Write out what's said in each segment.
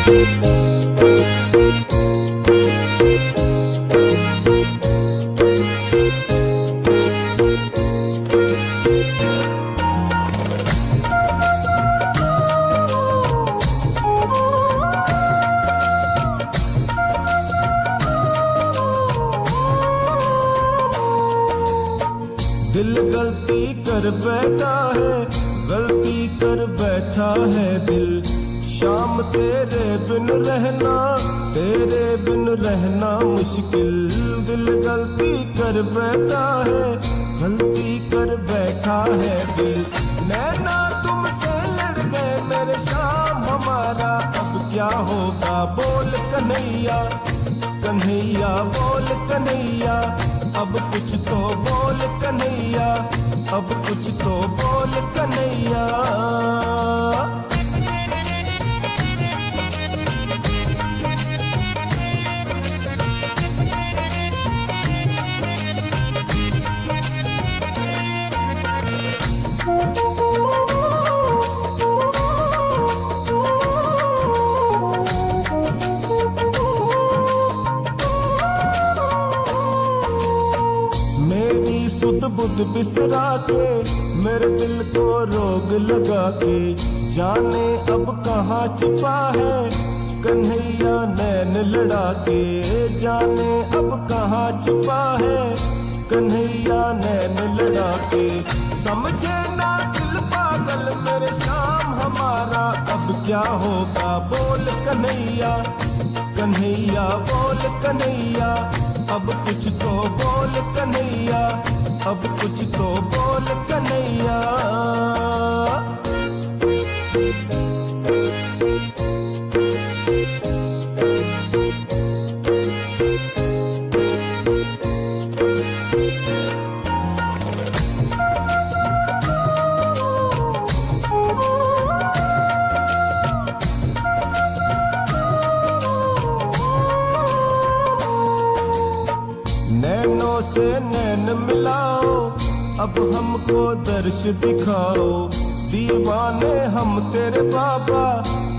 दिल गलती कर बैठा है, गलती कर बैठा है दिल। शाम तेरे बिन रहना, तेरे बिन रहना मुश्किल। दिल गलती कर बैठा है, गलती कर बैठा है दिल। नैना तुमसे लड़ गए मेरे शाम हमारा, अब क्या होगा बोल कन्हैया, कन्हैया बोल कन्हैया। अब कुछ तो बोल कन्हैया, अब कुछ तो बोल कन्हैया। सुध बुध बिसरा के मेरे दिल को रोग लगा के, जाने अब कहाँ छिपा है कन्हैया नैन लड़ा के। जाने अब कहाँ छिपा है कन्हैया नैन लड़ा के। समझे ना दिल पागल मेरे शाम हमारा, अब क्या होगा बोल कन्हैया, कन्हैया बोल कन्हैया। अब कुछ तो बोल कन्हैया, अब कुछ तो बोल कन्हैया। नैनों से नैन मिलाओ, अब हमको दर्श दिखाओ। दीवाने हम तेरे बाबा,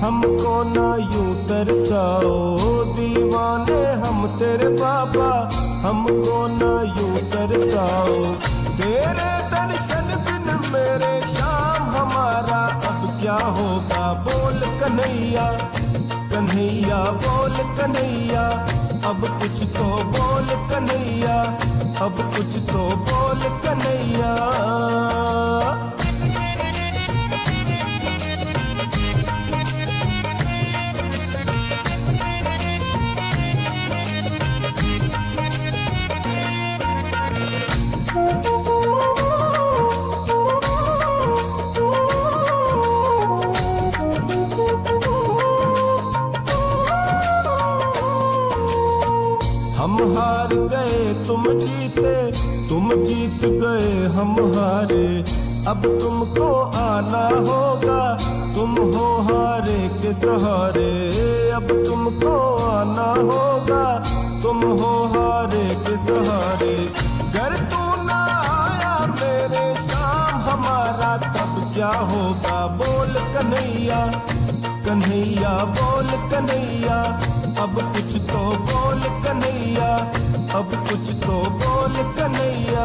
हमको ना यूं तरसाओ। दीवाने हम तेरे बाबा, हमको ना यूं तरसाओ। तेरे दर्शन बिन मेरे शाम हमारा, अब क्या होगा बोल कन्हैया, कन्हैया बोल कन्हैया। अब कुछ तो बोल कन्हैया, अब कुछ तो बोल कन्हैया। हम हार गए तुम जीते, तुम जीत गए हम हारे। अब तुमको आना होगा, तुम हो हारे के सहारे। अब तुमको आना होगा, तुम हो हारे के सहारे। घर तू ना आया मेरे शाम हमारा, तब क्या होगा बोल कन्हैया, कन्हैया बोल कन्हैया। अब कुछ तो बोल कन्हैया, अब कुछ तो बोल कन्हैया।